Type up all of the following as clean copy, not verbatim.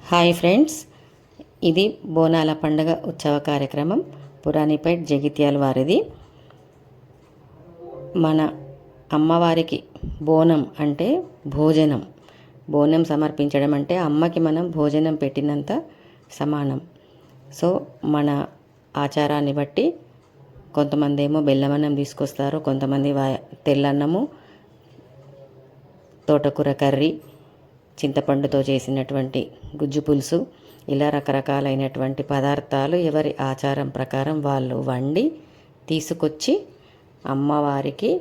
Hi friends, ఇది బోనాల పండుగ ఉత్సవ కార్యక్రమం పురాణిపేట్ జగిత్యాల వారిది. మన అమ్మవారికి బోనం అంటే బోనం సమర్పించడం అంటే అమ్మకి మనం భోజనం పెట్టినంత సమానం. సో మన ఆచారాన్ని బట్టి కొంతమంది ఏమో బెల్లమన్నం తీసుకొస్తారు, కొంతమంది తెల్లన్నము, తోటకూర కర్రీ, చింతపండుతో చేసినటువంటి గుజ్జు పులుసు, ఇలా రకరకాలైనటువంటి పదార్థాలు ఎవరి ఆచారం ప్రకారం వాళ్ళు వండి తీసుకొచ్చి అమ్మవారికి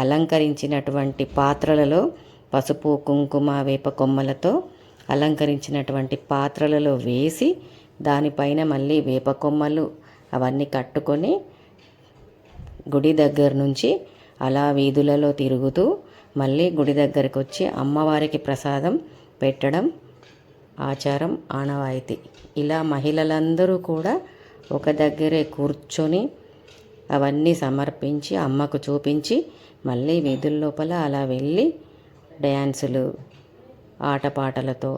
అలంకరించినటువంటి పాత్రలలో పసుపు, కుంకుమ, వేప కొమ్మలతో అలంకరించినటువంటి పాత్రలలో వేసి దానిపైన మళ్ళీ వేప కొమ్మలు అవన్నీ కట్టుకొని గుడి దగ్గర నుంచి అలా వీధులలో తిరుగుతూ మళ్ళీ గుడి దగ్గరికి వచ్చి అమ్మవారికి ప్రసాదం పెట్టడం ఆచారం, ఆనవాయితీ. ఇలా మహిళలందరూ కూడా ఒక దగ్గరే కూర్చొని అవన్నీ సమర్పించి అమ్మకు చూపించి మళ్ళీ వీధుల లోపల అలా వెళ్ళి డ్యాన్సులు, ఆటపాటలతో,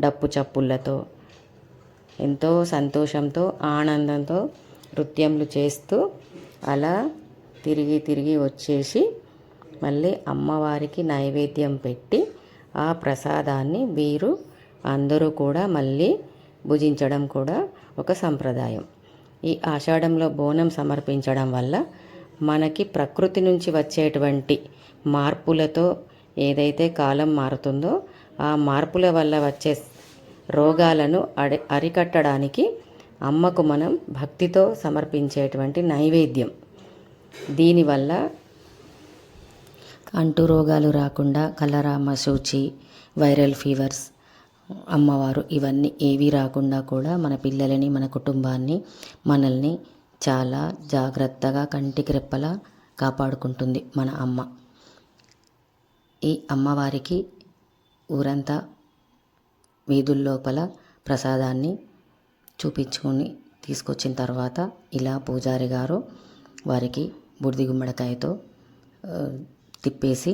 డప్పు చప్పుళ్ళతో ఎంతో సంతోషంతో, ఆనందంతో నృత్యములు చేస్తూ అలా తిరిగి తిరిగి వచ్చేసి మళ్ళీ అమ్మవారికి నైవేద్యం పెట్టి ఆ ప్రసాదాన్ని వీరు అందరూ కూడా మళ్ళీ భుజించడం కూడా ఒక సంప్రదాయం. ఈ ఆషాఢంలో బోనం సమర్పించడం వల్ల మనకి ప్రకృతి నుంచి వచ్చేటువంటి మార్పులతో ఏదైతే కాలం మారుతుందో ఆ మార్పుల వల్ల వచ్చే రోగాలను అరికట్టడానికి అమ్మకు మనం భక్తితో సమర్పించేటువంటి నైవేద్యం. దీనివల్ల అంటు రోగాలు రాకుండా కలరా, మశూచి, వైరల్ ఫీవర్స్, అమ్మవారు ఇవన్నీ ఏవి రాకుండా కూడా మన పిల్లలని, మన కుటుంబాన్ని, మనల్ని చాలా జాగ్రత్తగా కంటికి రెప్పలా కాపాడుకుంటుంది మన అమ్మ. ఈ అమ్మవారికి ఊరంతా వీధుల్లోపల ప్రసాదాన్ని చూపించుకొని తీసుకొచ్చిన తర్వాత ఇలా పూజారి గారు వారికి బుడిది గుమ్మడికాయతో తిప్పేసి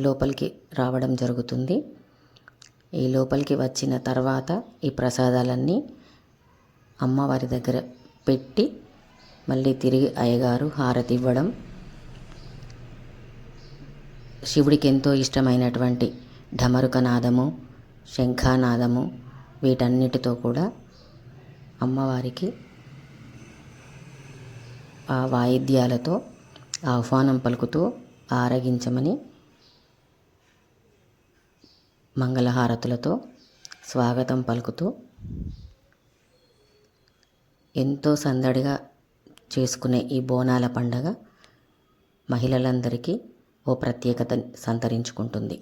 లోపలికి రావడం జరుగుతుంది. ఈ లోపలికి వచ్చిన తర్వాత ఈ ప్రసాదాలన్నీ అమ్మవారి దగ్గర పెట్టి మళ్ళీ తిరిగి అయ్యగారు హారతి ఇవ్వడం, శివుడికి ఎంతో ఇష్టమైనటువంటి ఢమరుక నాదము, శంఖానాదము వీటన్నిటితో కూడా అమ్మవారికి ఆ వాయిద్యాలతో ఆహ్వానం పలుకుతూ ఆరగించమని మంగళహారతులతో స్వాగతం పలుకుతూ ఎంతో సందడిగా చేసుకునే ఈ బోనాల పండగ మహిళలందరికీ ఓ ప్రత్యేకత సంతరించుకుంటుంది.